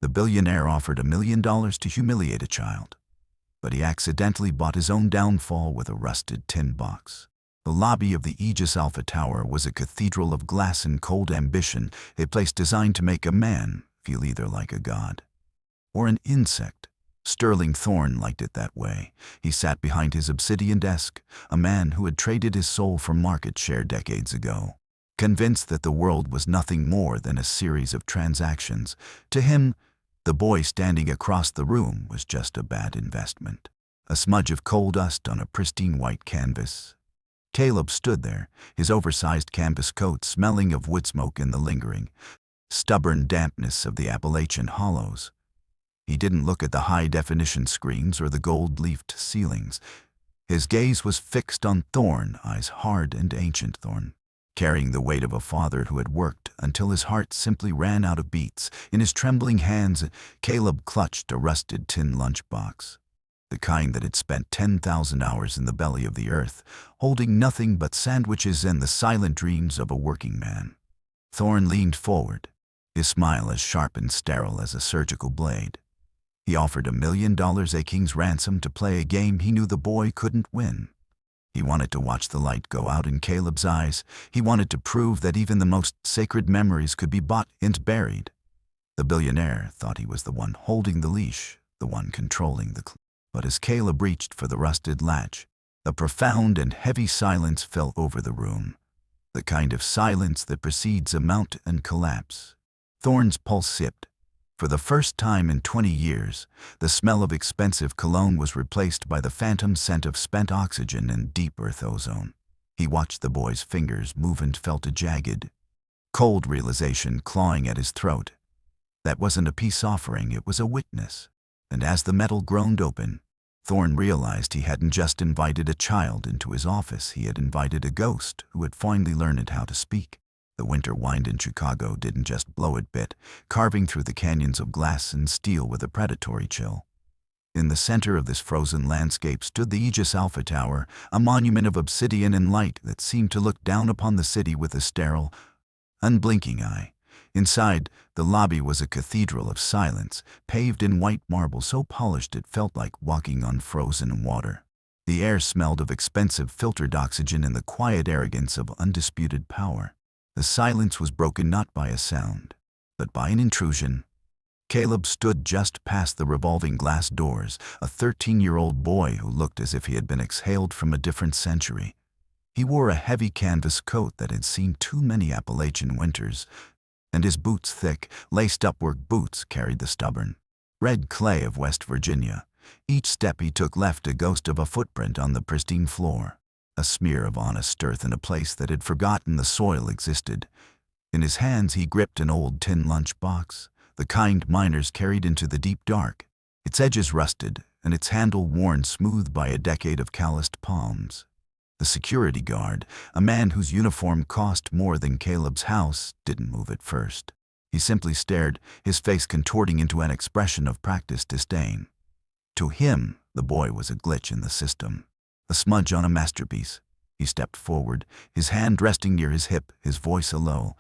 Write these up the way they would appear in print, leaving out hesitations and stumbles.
The billionaire offered $1 million to humiliate a child, but he accidentally bought his own downfall with a rusted tin box. The lobby of the Aegis Alpha Tower was a cathedral of glass and cold ambition, a place designed to make a man feel either like a god or an insect. Sterling Thorne liked it that way. He sat behind his obsidian desk, a man who had traded his soul for market share decades ago. Convinced that the world was nothing more than a series of transactions, to him, the boy standing across the room was just a bad investment. A smudge of coal dust on a pristine white canvas. Caleb stood there, his oversized canvas coat smelling of wood smoke in the lingering, stubborn dampness of the Appalachian hollows. He didn't look at the high-definition screens or the gold-leafed ceilings. His gaze was fixed on Thorne, eyes hard and ancient Thorne, carrying the weight of a father who had worked until his heart simply ran out of beats. In his trembling hands, Caleb clutched a rusted tin lunchbox, the kind that had spent 10,000 hours in the belly of the earth, holding nothing but sandwiches and the silent dreams of a working man. Thorne leaned forward, his smile as sharp and sterile as a surgical blade. He offered $1 million, a king's ransom, to play a game he knew the boy couldn't win. He wanted to watch the light go out in Caleb's eyes. He wanted to prove that even the most sacred memories could be bought and buried. The billionaire thought he was the one holding the leash, the one controlling the clue. But as Caleb reached for the rusted latch, a profound and heavy silence fell over the room, the kind of silence that precedes a mountain collapse. Thorne's pulse slipped. For the first time in 20 years, the smell of expensive cologne was replaced by the phantom scent of spent oxygen and deep earth ozone. He watched the boy's fingers move and felt a jagged, cold realization clawing at his throat. That wasn't a peace offering, it was a witness. And as the metal groaned open, Thorne realized he hadn't just invited a child into his office, he had invited a ghost who had finally learned how to speak. The winter wind in Chicago didn't just blow it bit, carving through the canyons of glass and steel with a predatory chill. In the center of this frozen landscape stood the Aegis Alpha Tower, a monument of obsidian and light that seemed to look down upon the city with a sterile, unblinking eye. Inside, the lobby was a cathedral of silence, paved in white marble so polished it felt like walking on frozen water. The air smelled of expensive filtered oxygen and the quiet arrogance of undisputed power. The silence was broken not by a sound, but by an intrusion. Caleb stood just past the revolving glass doors, a 13-year-old boy who looked as if he had been exhaled from a different century. He wore a heavy canvas coat that had seen too many Appalachian winters, and his boots, thick, laced-up work boots, carried the stubborn, red clay of West Virginia. Each step he took left a ghost of a footprint on the pristine floor, a smear of honest earth in a place that had forgotten the soil existed. In his hands he gripped an old tin lunchbox, the kind miners carried into the deep dark, its edges rusted and its handle worn smooth by a decade of calloused palms. The security guard, a man whose uniform cost more than Caleb's house, didn't move at first. He simply stared, his face contorting into an expression of practiced disdain. To him, the boy was a glitch in the system, a smudge on a masterpiece. He stepped forward, his hand resting near his hip, his voice a low,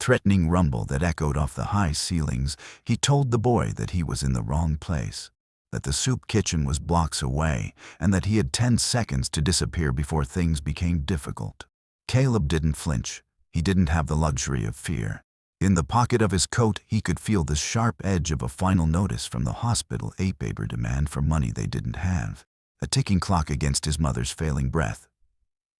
threatening rumble that echoed off the high ceilings. He told the boy that he was in the wrong place, that the soup kitchen was blocks away, and that he had 10 seconds to disappear before things became difficult. Caleb didn't flinch. He didn't have the luxury of fear. In the pocket of his coat, he could feel the sharp edge of a final notice from the hospital, a paper demand for money they didn't have, a ticking clock against his mother's failing breath.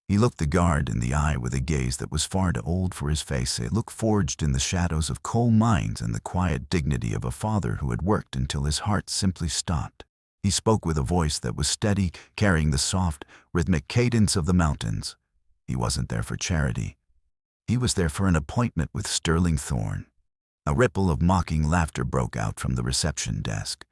He looked the guard in the eye with a gaze that was far too old for his face, a look forged in the shadows of coal mines and the quiet dignity of a father who had worked until his heart simply stopped. He spoke with a voice that was steady, carrying the soft, rhythmic cadence of the mountains. He wasn't there for charity. He was there for an appointment with Sterling Thorne. A ripple of mocking laughter broke out from the reception desk.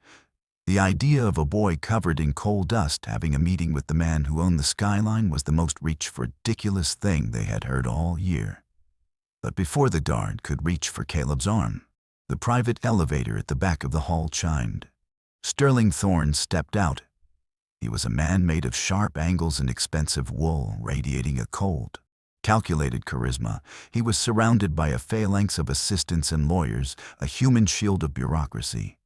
The idea of a boy covered in coal dust having a meeting with the man who owned the skyline was the most ridiculous thing they had heard all year. But before the guard could reach for Caleb's arm, the private elevator at the back of the hall chimed. Sterling Thorne stepped out. He was a man made of sharp angles and expensive wool, radiating a cold, Calculated charisma, he was surrounded by a phalanx of assistants and lawyers, a human shield of bureaucracy.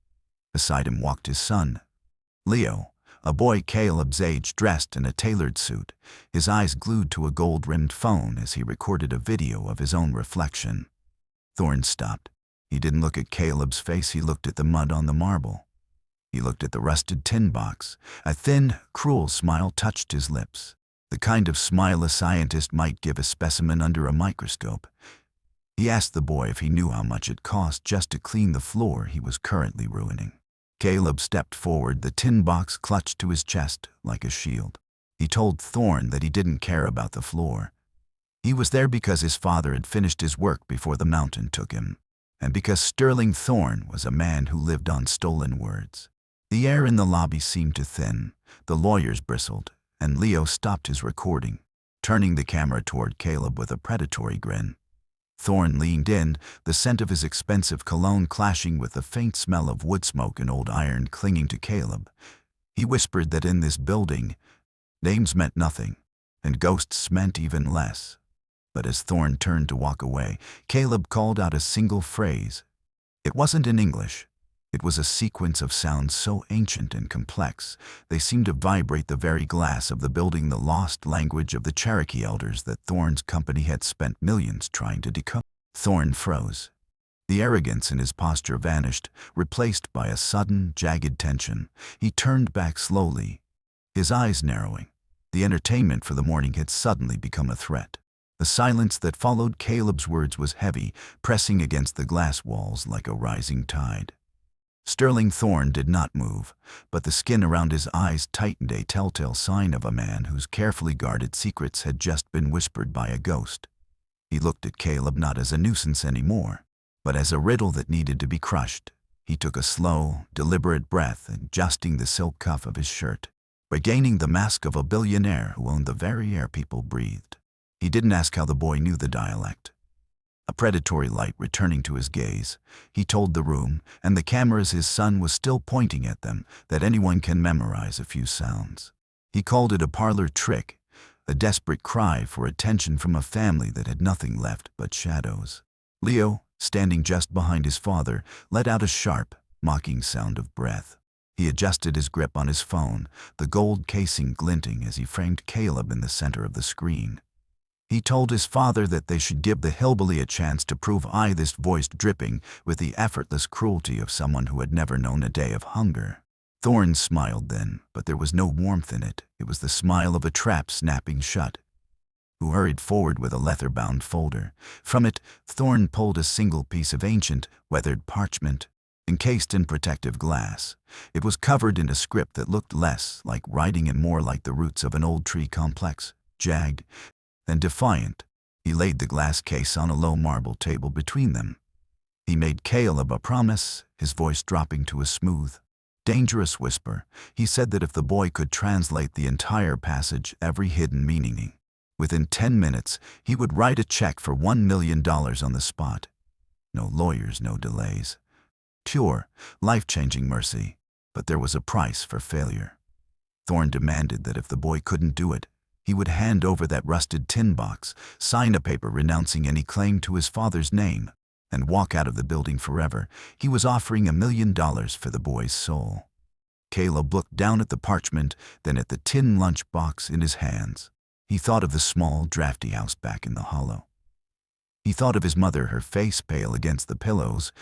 Beside him walked his son, Leo, a boy Caleb's age, dressed in a tailored suit, his eyes glued to a gold-rimmed phone as he recorded a video of his own reflection. Thorne stopped. He didn't look at Caleb's face, he looked at the mud on the marble. He looked at the rusted tin box. A thin, cruel smile touched his lips, the kind of smile a scientist might give a specimen under a microscope. He asked the boy if he knew how much it cost just to clean the floor he was currently ruining. Caleb stepped forward, the tin box clutched to his chest like a shield. He told Thorne that he didn't care about the floor. He was there because his father had finished his work before the mountain took him, and because Sterling Thorne was a man who lived on stolen words. The air in the lobby seemed to thin, the lawyers bristled, and Leo stopped his recording, turning the camera toward Caleb with a predatory grin. Thorne leaned in, the scent of his expensive cologne clashing with the faint smell of wood smoke and old iron clinging to Caleb. He whispered that in this building, names meant nothing, and ghosts meant even less. But as Thorne turned to walk away, Caleb called out a single phrase. It wasn't in English. It was a sequence of sounds so ancient and complex, they seemed to vibrate the very glass of the building, the lost language of the Cherokee elders that Thorne's company had spent millions trying to decode. Thorne froze. The arrogance in his posture vanished, replaced by a sudden, jagged tension. He turned back slowly, his eyes narrowing. The entertainment for the morning had suddenly become a threat. The silence that followed Caleb's words was heavy, pressing against the glass walls like a rising tide. Sterling Thorne did not move, but the skin around his eyes tightened, a telltale sign of a man whose carefully guarded secrets had just been whispered by a ghost. He looked at Caleb not as a nuisance anymore, but as a riddle that needed to be crushed. He took a slow, deliberate breath, adjusting the silk cuff of his shirt, regaining the mask of a billionaire who owned the very air people breathed. He didn't ask how the boy knew the dialect. A predatory light returning to his gaze, he told the room, and the cameras his son was still pointing at them, that anyone can memorize a few sounds. He called it a parlor trick, a desperate cry for attention from a family that had nothing left but shadows. Leo, standing just behind his father, let out a sharp, mocking sound of breath. He adjusted his grip on his phone, the gold casing glinting as he framed Caleb in the center of the screen. He told his father that they should give the hillbilly a chance to prove this voice dripping with the effortless cruelty of someone who had never known a day of hunger. Thorne smiled then, but there was no warmth in it. It was the smile of a trap snapping shut. Who hurried forward with a leather-bound folder. From it, Thorne pulled a single piece of ancient, weathered parchment, encased in protective glass. It was covered in a script that looked less like writing and more like the roots of an old tree, complex, jagged, and defiant. He laid the glass case on a low marble table between them. He made Caleb a promise, his voice dropping to a smooth, dangerous whisper. He said that if the boy could translate the entire passage, every hidden meaning, within 10 minutes, he would write a check for $1 million on the spot. No lawyers, no delays. Pure, life-changing mercy. But there was a price for failure. Thorne demanded that if the boy couldn't do it, he would hand over that rusted tin box, sign a paper renouncing any claim to his father's name, and walk out of the building forever. He was offering $1 million for the boy's soul. Caleb looked down at the parchment, then at the tin lunch box in his hands. He thought of the small, drafty house back in the hollow. He thought of his mother, her face pale against the pillows,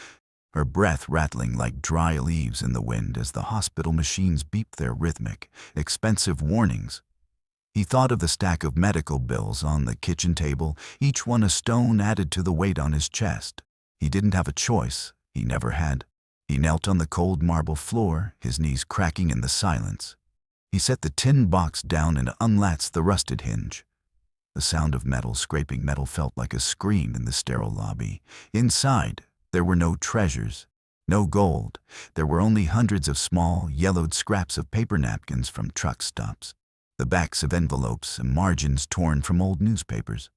her breath rattling like dry leaves in the wind as the hospital machines beeped their rhythmic, expensive warnings. He thought of the stack of medical bills on the kitchen table, each one a stone added to the weight on his chest. He didn't have a choice. He never had. He knelt on the cold marble floor, his knees cracking in the silence. He set the tin box down and unlatched the rusted hinge. The sound of metal scraping metal felt like a scream in the sterile lobby. Inside, there were no treasures, no gold. There were only hundreds of small, yellowed scraps of paper napkins from truck stops, the backs of envelopes and margins torn from old newspapers.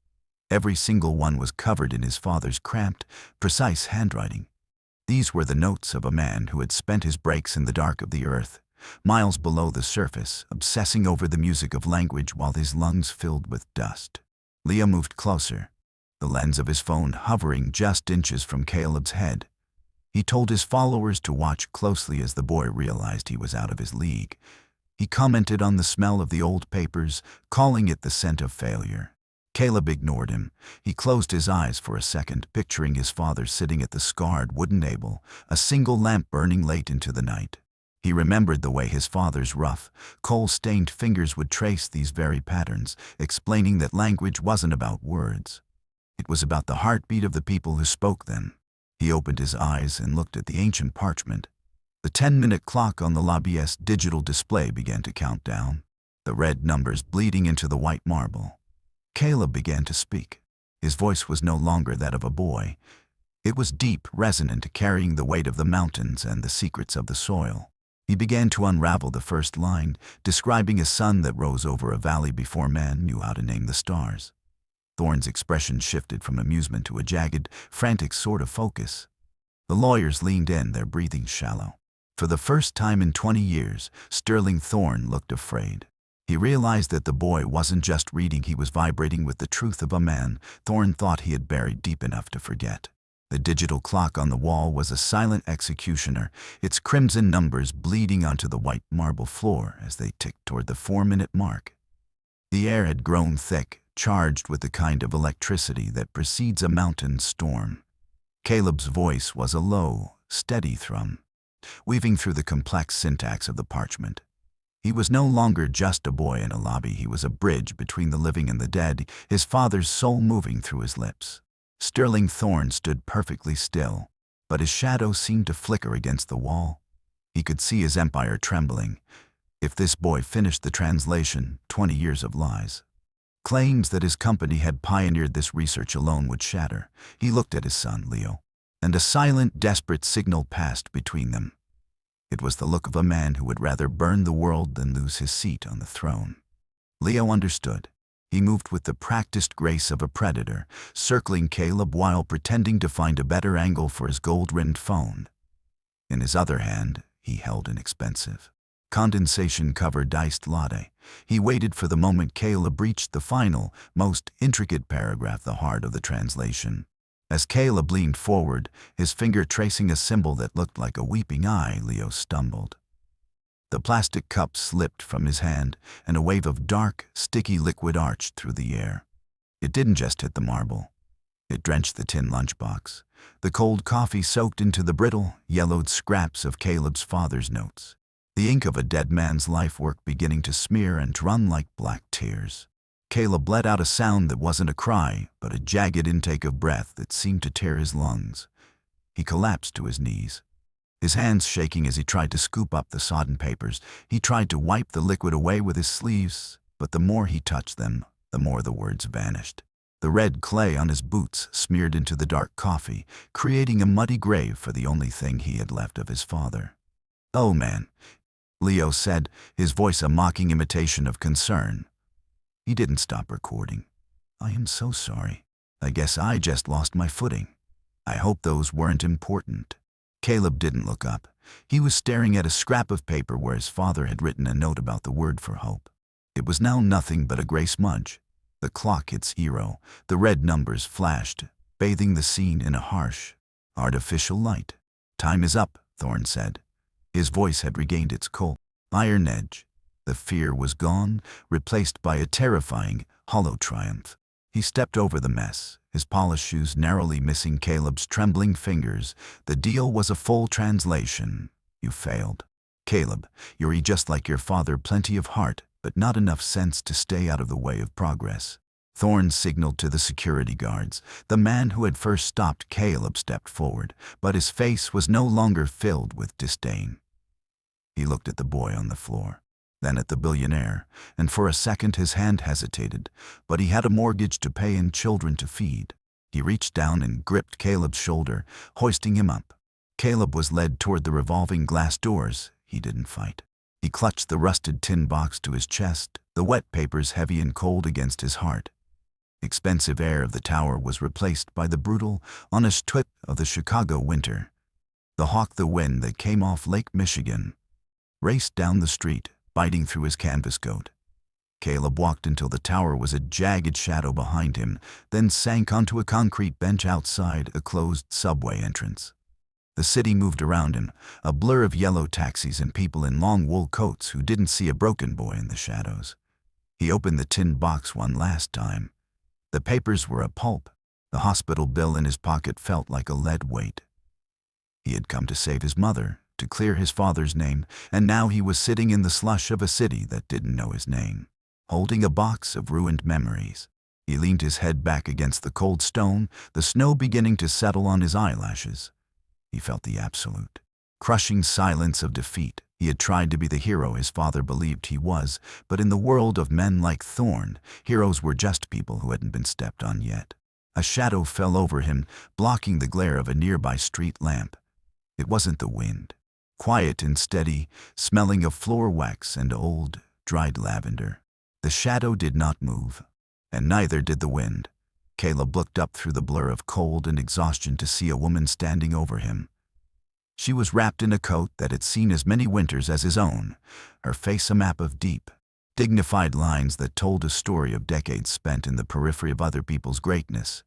Every single one was covered in his father's cramped, precise handwriting. These were the notes of a man who had spent his breaks in the dark of the earth, miles below the surface, obsessing over the music of language while his lungs filled with dust. Leo moved closer, the lens of his phone hovering just inches from Caleb's head. He told his followers to watch closely as the boy realized he was out of his league. He commented on the smell of the old papers, calling it the scent of failure. Caleb ignored him. He closed his eyes for a second, picturing his father sitting at the scarred wooden table, a single lamp burning late into the night. He remembered the way his father's rough, coal-stained fingers would trace these very patterns, explaining that language wasn't about words. It was about the heartbeat of the people who spoke them. He opened his eyes and looked at the ancient parchment. The 10-minute clock on the lobby's digital display began to count down, the red numbers bleeding into the white marble. Caleb began to speak. His voice was no longer that of a boy. It was deep, resonant, carrying the weight of the mountains and the secrets of the soil. He began to unravel the first line, describing a sun that rose over a valley before man knew how to name the stars. Thorne's expression shifted from amusement to a jagged, frantic sort of focus. The lawyers leaned in, their breathing shallow. For the first time in 20 years, Sterling Thorne looked afraid. He realized that the boy wasn't just reading, he was vibrating with the truth of a man Thorne thought he had buried deep enough to forget. The digital clock on the wall was a silent executioner, its crimson numbers bleeding onto the white marble floor as they ticked toward the 4-minute mark. The air had grown thick, charged with the kind of electricity that precedes a mountain storm. Caleb's voice was a low, steady thrum, weaving through the complex syntax of the parchment. He was no longer just a boy in a lobby, he was a bridge between the living and the dead, his father's soul moving through his lips. Sterling Thorne stood perfectly still, but his shadow seemed to flicker against the wall. He could see his empire trembling. If this boy finished the translation, 20 years of lies. Claims that his company had pioneered this research alone would shatter. He looked at his son, Leo, and a silent, desperate signal passed between them. It was the look of a man who would rather burn the world than lose his seat on the throne. Leo understood. He moved with the practiced grace of a predator, circling Caleb while pretending to find a better angle for his gold-rimmed phone. In his other hand, he held an expensive, condensation-covered iced latte. He waited for the moment Caleb reached the final, most intricate paragraph, the heart of the translation. As Caleb leaned forward, his finger tracing a symbol that looked like a weeping eye, Leo stumbled. The plastic cup slipped from his hand, and a wave of dark, sticky liquid arched through the air. It didn't just hit the marble. It drenched the tin lunchbox. The cold coffee soaked into the brittle, yellowed scraps of Caleb's father's notes. The ink of a dead man's life work beginning to smear and run like black tears. Caleb let out a sound that wasn't a cry, but a jagged intake of breath that seemed to tear his lungs. He collapsed to his knees, his hands shaking as he tried to scoop up the sodden papers. He tried to wipe the liquid away with his sleeves, but the more he touched them, the more the words vanished. The red clay on his boots smeared into the dark coffee, creating a muddy grave for the only thing he had left of his father. "Oh, man," Leo said, his voice a mocking imitation of concern. He didn't stop recording. "I am so sorry. I guess I just lost my footing. I hope those weren't important." Caleb didn't look up. He was staring at a scrap of paper where his father had written a note about the word for hope. It was now nothing but a gray smudge. The clock hit 0. The red numbers flashed, bathing the scene in a harsh, artificial light. "Time is up," Thorne said. His voice had regained its cold, iron edge. The fear was gone, replaced by a terrifying, hollow triumph. He stepped over the mess, his polished shoes narrowly missing Caleb's trembling fingers. "The deal was a full translation. You failed. Caleb, you're just like your father, plenty of heart, but not enough sense to stay out of the way of progress." Thorne signaled to the security guards. The man who had first stopped Caleb stepped forward, but his face was no longer filled with disdain. He looked at the boy on the floor, then at the billionaire, and for a second his hand hesitated, but he had a mortgage to pay and children to feed. He reached down and gripped Caleb's shoulder, hoisting him up. Caleb was led toward the revolving glass doors. He didn't fight. He clutched the rusted tin box to his chest, the wet papers heavy and cold against his heart. Expensive air of the tower was replaced by the brutal, honest twit of the Chicago winter. The hawk, the wind that came off Lake Michigan, raced down the street, biting through his canvas coat. Caleb walked until the tower was a jagged shadow behind him, then sank onto a concrete bench outside a closed subway entrance. The city moved around him, a blur of yellow taxis and people in long wool coats who didn't see a broken boy in the shadows. He opened the tin box one last time. The papers were a pulp. The hospital bill in his pocket felt like a lead weight. He had come to save his mother, to clear his father's name, and now he was sitting in the slush of a city that didn't know his name, holding a box of ruined memories. He leaned his head back against the cold stone, the snow beginning to settle on his eyelashes. He felt the absolute, crushing silence of defeat. He had tried to be the hero his father believed he was, but in the world of men like Thorne, heroes were just people who hadn't been stepped on yet. A shadow fell over him, blocking the glare of a nearby street lamp. It wasn't the wind. Quiet and steady, smelling of floor wax and old, dried lavender. The shadow did not move, and neither did the wind. Caleb looked up through the blur of cold and exhaustion to see a woman standing over him. She was wrapped in a coat that had seen as many winters as his own, her face a map of deep, dignified lines that told a story of decades spent in the periphery of other people's greatness.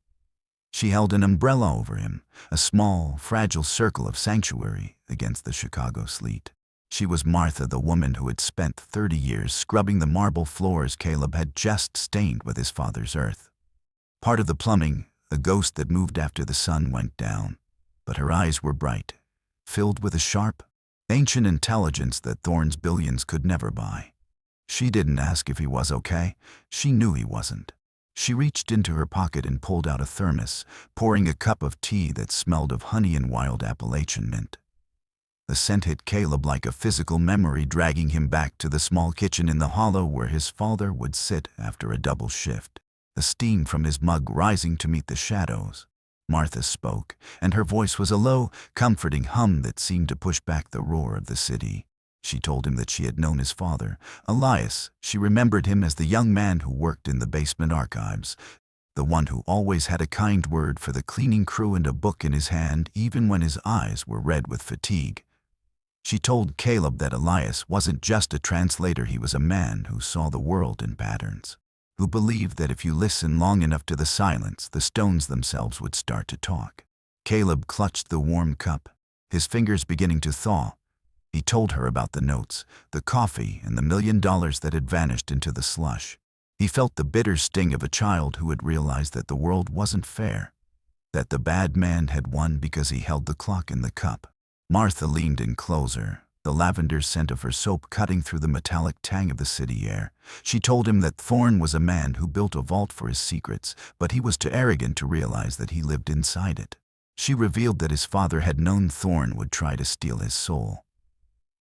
She held an umbrella over him, a small, fragile circle of sanctuary against the Chicago sleet. She was Martha, the woman who had spent 30 years scrubbing the marble floors Caleb had just stained with his father's earth. Part of the plumbing, a ghost that moved after the sun went down, but her eyes were bright, filled with a sharp, ancient intelligence that Thorne's billions could never buy. She didn't ask if he was okay. She knew he wasn't. She reached into her pocket and pulled out a thermos, pouring a cup of tea that smelled of honey and wild Appalachian mint. The scent hit Caleb like a physical memory, dragging him back to the small kitchen in the hollow where his father would sit after a double shift, the steam from his mug rising to meet the shadows. Martha spoke, and her voice was a low, comforting hum that seemed to push back the roar of the city. She told him that she had known his father, Elias. She remembered him as the young man who worked in the basement archives, the one who always had a kind word for the cleaning crew and a book in his hand even when his eyes were red with fatigue. She told Caleb that Elias wasn't just a translator, he was a man who saw the world in patterns, who believed that if you listen long enough to the silence, the stones themselves would start to talk. Caleb clutched the warm cup, his fingers beginning to thaw. He told her about the notes, the coffee, and the $1 million that had vanished into the slush. He felt the bitter sting of a child who had realized that the world wasn't fair, that the bad man had won because he held the clock in the cup. Martha leaned in closer, the lavender scent of her soap cutting through the metallic tang of the city air. She told him that Thorne was a man who built a vault for his secrets, but he was too arrogant to realize that he lived inside it. She revealed that his father had known Thorne would try to steal his soul.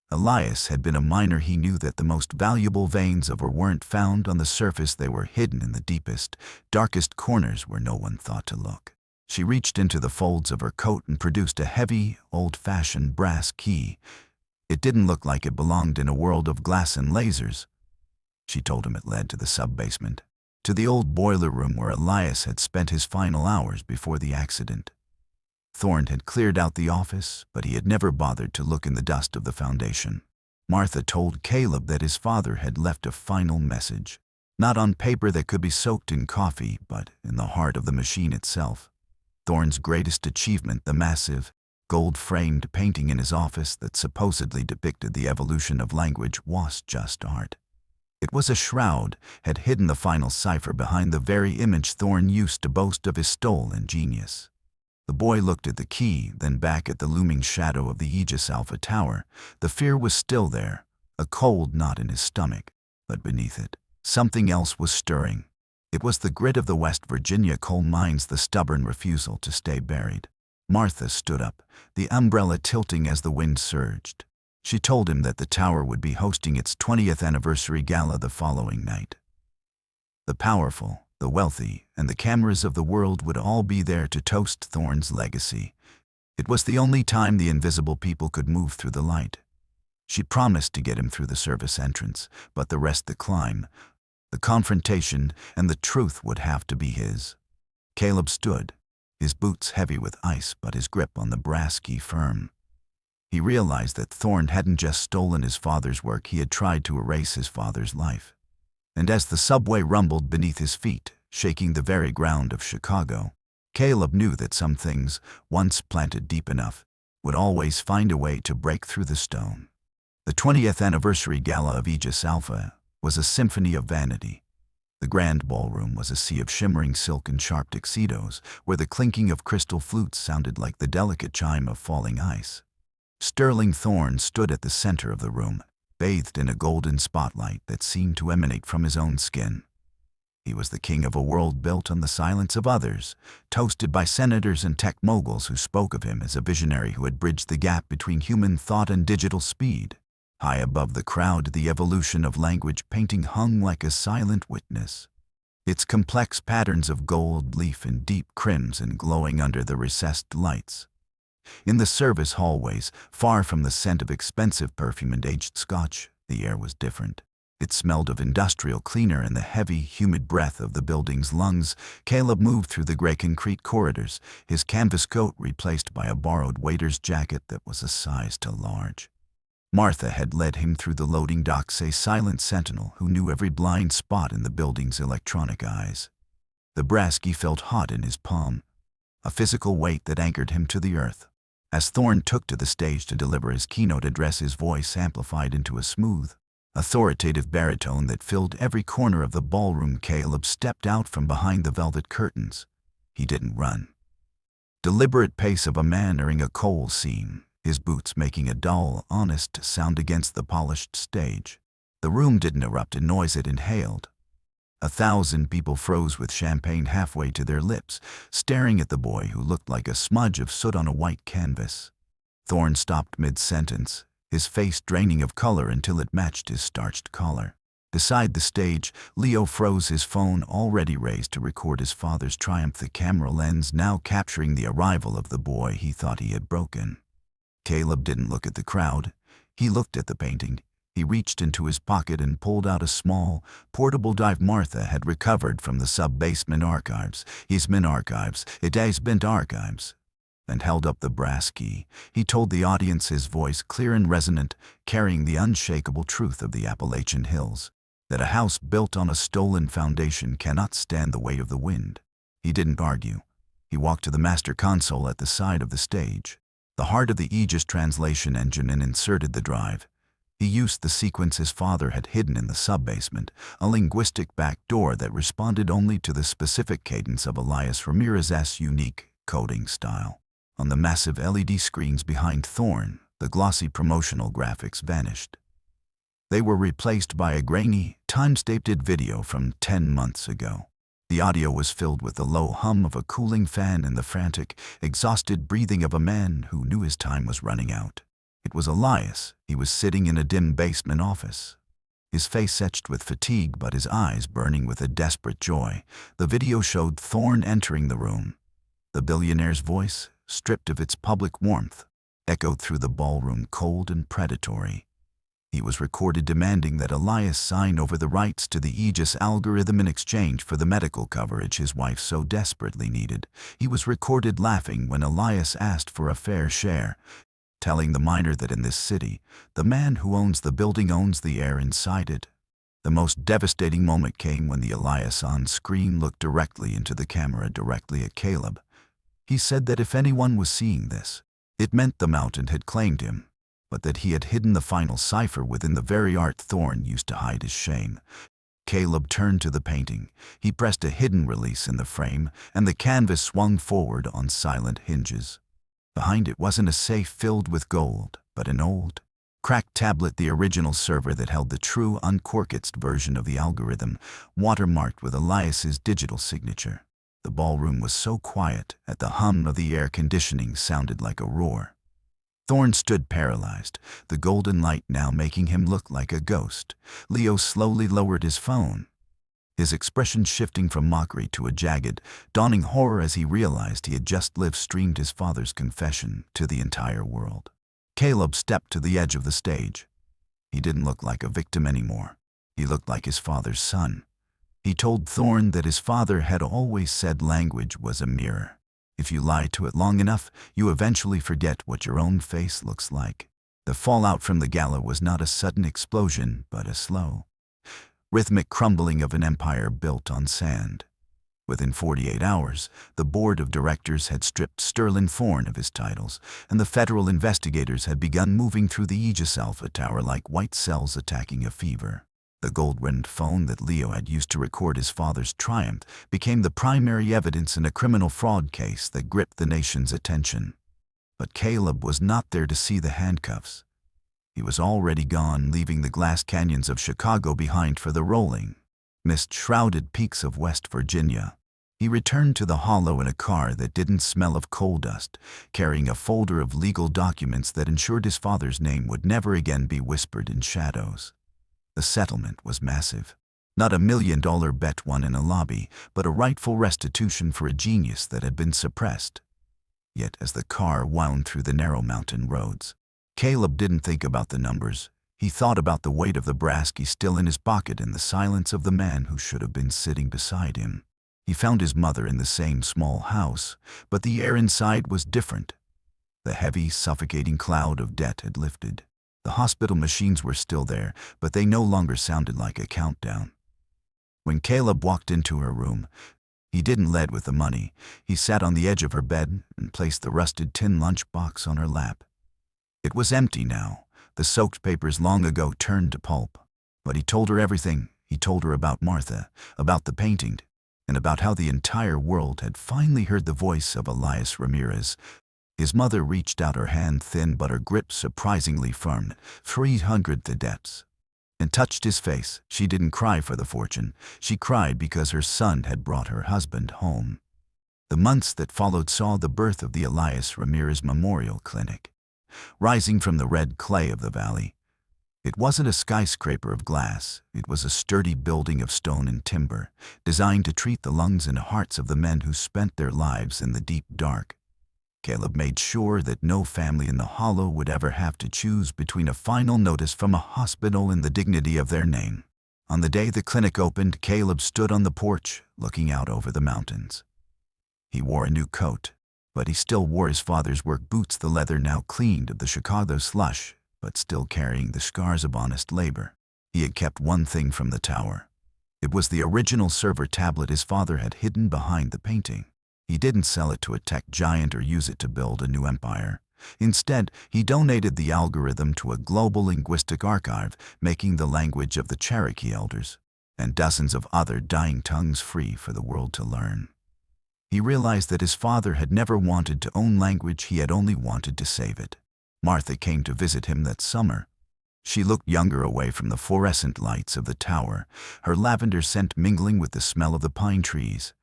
Elias had been a miner. He knew that the most valuable veins of ore weren't found on the surface, they were hidden in the deepest, darkest corners where no one thought to look. She reached into the folds of her coat and produced a heavy, old-fashioned brass key. It didn't look like it belonged in a world of glass and lasers. She told him it led to the sub-basement, to the old boiler room where Elias had spent his final hours before the accident. Thorne had cleared out the office, but he had never bothered to look in the dust of the foundation. Martha told Caleb that his father had left a final message, not on paper that could be soaked in coffee, but in the heart of the machine itself. Thorne's greatest achievement, the massive, gold-framed painting in his office that supposedly depicted the evolution of language, was just art. It was a shroud, had hidden the final cipher behind the very image Thorne used to boast of his stolen genius. The boy looked at the key, then back at the looming shadow of the Aegis Alpha Tower. The fear was still there, a cold knot in his stomach, but beneath it, something else was stirring. It was the grit of the West Virginia coal mines, the stubborn refusal to stay buried. Martha stood up, the umbrella tilting as the wind surged. She told him that the tower would be hosting its 20th anniversary gala the following night. The powerful, the wealthy, and the cameras of the world would all be there to toast Thorne's legacy. It was the only time the invisible people could move through the light. She promised to get him through the service entrance, but the rest, the climb, the confrontation, and the truth would have to be his. Caleb stood, his boots heavy with ice but his grip on the brass key firm. He realized that Thorne hadn't just stolen his father's work, he had tried to erase his father's life. And as the subway rumbled beneath his feet, shaking the very ground of Chicago, Caleb knew that some things, once planted deep enough, would always find a way to break through the stone. The 20th anniversary gala of Aegis Alpha was a symphony of vanity. The grand ballroom was a sea of shimmering silk and sharp tuxedos, where the clinking of crystal flutes sounded like the delicate chime of falling ice. Sterling Thorne stood at the center of the room, bathed in a golden spotlight that seemed to emanate from his own skin. He was the king of a world built on the silence of others, toasted by senators and tech moguls who spoke of him as a visionary who had bridged the gap between human thought and digital speed. High above the crowd, the evolution of language painting hung like a silent witness, its complex patterns of gold leaf and deep crimson glowing under the recessed lights. In the service hallways, far from the scent of expensive perfume and aged scotch, the air was different. It smelled of industrial cleaner and the heavy, humid breath of the building's lungs. Caleb moved through the gray concrete corridors, his canvas coat replaced by a borrowed waiter's jacket that was a size too large. Martha had led him through the loading docks, a silent sentinel who knew every blind spot in the building's electronic eyes. The brass key felt hot in his palm, a physical weight that anchored him to the earth. As Thorne took to the stage to deliver his keynote address, his voice amplified into a smooth, authoritative baritone that filled every corner of the ballroom. Caleb stepped out from behind the velvet curtains. He didn't run. Deliberate pace of a man nearing a coal seam, his boots making a dull, honest sound against the polished stage. The room didn't erupt in noise, it inhaled. 1,000 people froze with champagne halfway to their lips, staring at the boy who looked like a smudge of soot on a white canvas. Thorne stopped mid-sentence, his face draining of color until it matched his starched collar. Beside the stage, Leo froze, his phone already raised to record his father's triumph, the camera lens now capturing the arrival of the boy he thought he had broken. Caleb didn't look at the crowd. He looked at the painting. He reached into his pocket and pulled out a small, portable dive Martha had recovered from the sub-basement archives. His min archives, it has been archives. And held up the brass key. He told the audience, his voice clear and resonant, carrying the unshakable truth of the Appalachian Hills, that a house built on a stolen foundation cannot stand the weight of the wind. He didn't argue. He walked to the master console at the side of the stage, the heart of the Aegis translation engine, and inserted the drive. He used the sequence his father had hidden in the sub-basement, a linguistic backdoor that responded only to the specific cadence of Elias Ramirez's unique coding style. On the massive LED screens behind Thorne, the glossy promotional graphics vanished. They were replaced by a grainy, time-stamped video from 10 months ago. The audio was filled with the low hum of a cooling fan and the frantic, exhausted breathing of a man who knew his time was running out. It was Elias. He was sitting in a dim basement office, his face etched with fatigue but his eyes burning with a desperate joy. The video showed Thorne entering the room. The billionaire's voice, stripped of its public warmth, echoed through the ballroom, cold and predatory. He was recorded demanding that Elias sign over the rights to the Aegis algorithm in exchange for the medical coverage his wife so desperately needed. He was recorded laughing when Elias asked for a fair share, telling the miner that in this city, the man who owns the building owns the air inside it. The most devastating moment came when the Elias on screen looked directly into the camera, directly at Caleb. He said that if anyone was seeing this, it meant the mountain had claimed him, but that he had hidden the final cipher within the very art Thorne used to hide his shame. Caleb turned to the painting. He pressed a hidden release in the frame, and the canvas swung forward on silent hinges. Behind it wasn't a safe filled with gold, but an old, cracked tablet, the original server that held the true, uncorked version of the algorithm, watermarked with Elias's digital signature. The ballroom was so quiet that the hum of the air conditioning sounded like a roar. Thorne stood paralyzed, the golden light now making him look like a ghost. Leo slowly lowered his phone, his expression shifting from mockery to a jagged, dawning horror as he realized he had just live-streamed his father's confession to the entire world. Caleb stepped to the edge of the stage. He didn't look like a victim anymore. He looked like his father's son. He told Thorne that his father had always said language was a mirror. If you lie to it long enough, you eventually forget what your own face looks like. The fallout from the gala was not a sudden explosion, but a slow, rhythmic crumbling of an empire built on sand. Within 48 hours, the board of directors had stripped Thorne of his titles, and the federal investigators had begun moving through the Aegis Alpha Tower like white cells attacking a fever. The gold-rimmed phone that Leo had used to record his father's triumph became the primary evidence in a criminal fraud case that gripped the nation's attention. But Caleb was not there to see the handcuffs. He was already gone, leaving the glass canyons of Chicago behind for the rolling, mist-shrouded peaks of West Virginia. He returned to the hollow in a car that didn't smell of coal dust, carrying a folder of legal documents that ensured his father's name would never again be whispered in shadows. The settlement was massive. Not $1 million bet won in a lobby, but a rightful restitution for a genius that had been suppressed. Yet as the car wound through the narrow mountain roads, Caleb didn't think about the numbers. He thought about the weight of the brass key still in his pocket and the silence of the man who should have been sitting beside him. He found his mother in the same small house, but the air inside was different. The heavy, suffocating cloud of debt had lifted. The hospital machines were still there, but they no longer sounded like a countdown. When Caleb walked into her room, he didn't lead with the money. He sat on the edge of her bed and placed the rusted tin lunchbox on her lap. It was empty now, the soaked papers long ago turned to pulp. But he told her everything. He told her about Martha, about the painting, and about how the entire world had finally heard the voice of Elias Ramirez. His mother reached out, her hand thin but her grip surprisingly firm, 300 the debts, and touched his face. She didn't cry for the fortune. She cried because her son had brought her husband home. The months that followed saw the birth of the Elias Ramirez Memorial Clinic. Rising from the red clay of the valley, it wasn't a skyscraper of glass. It was a sturdy building of stone and timber, designed to treat the lungs and hearts of the men who spent their lives in the deep dark. Caleb made sure that no family in the hollow would ever have to choose between a final notice from a hospital and the dignity of their name. On the day the clinic opened, Caleb stood on the porch, looking out over the mountains. He wore a new coat, but he still wore his father's work boots, the leather now cleaned of the Chicago slush, but still carrying the scars of honest labor. He had kept one thing from the tower. It was the original server tablet his father had hidden behind the painting. He didn't sell it to a tech giant or use it to build a new empire. Instead, he donated the algorithm to a global linguistic archive, making the language of the Cherokee elders and dozens of other dying tongues free for the world to learn. He realized that his father had never wanted to own language, he had only wanted to save it. Martha came to visit him that summer. She looked younger away from the fluorescent lights of the tower, her lavender scent mingling with the smell of the pine trees.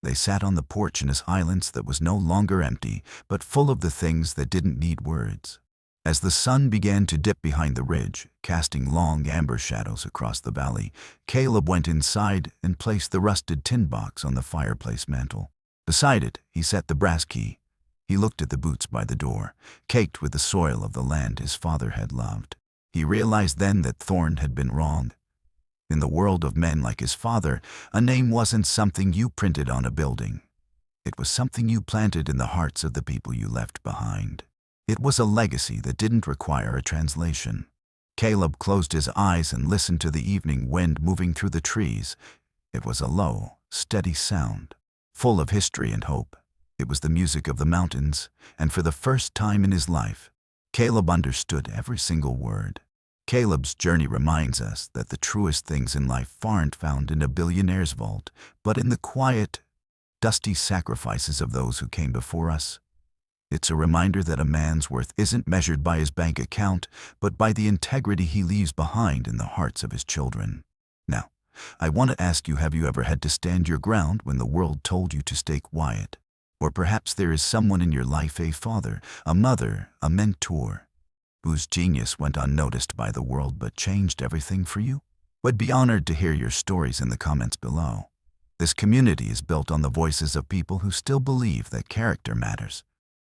They sat on the porch in his silence that was no longer empty, but full of the things that didn't need words. As the sun began to dip behind the ridge, casting long amber shadows across the valley, Caleb went inside and placed the rusted tin box on the fireplace mantel. Beside it, he set the brass key. He looked at the boots by the door, caked with the soil of the land his father had loved. He realized then that Thorne had been wrong. In the world of men like his father, a name wasn't something you printed on a building. It was something you planted in the hearts of the people you left behind. It was a legacy that didn't require a translation. Caleb closed his eyes and listened to the evening wind moving through the trees. It was a low, steady sound, full of history and hope. It was the music of the mountains, and for the first time in his life, Caleb understood every single word. Caleb's journey reminds us that the truest things in life aren't found in a billionaire's vault, but in the quiet, dusty sacrifices of those who came before us. It's a reminder that a man's worth isn't measured by his bank account, but by the integrity he leaves behind in the hearts of his children. Now, I want to ask you, have you ever had to stand your ground when the world told you to stay quiet? Or perhaps there is someone in your life, a father, a mother, a mentor, whose genius went unnoticed by the world but changed everything for you? I'd be honored to hear your stories in the comments below. This community is built on the voices of people who still believe that character matters.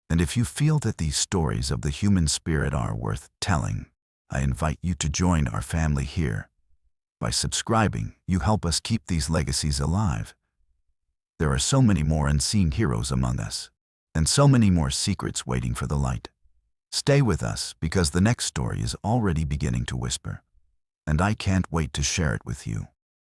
And if you feel that these stories of the human spirit are worth telling, I invite you to join our family here. By subscribing, you help us keep these legacies alive. There are so many more unseen heroes among us, and so many more secrets waiting for the light. Stay with us because the next story is already beginning to whisper. and I can't wait to share it with you.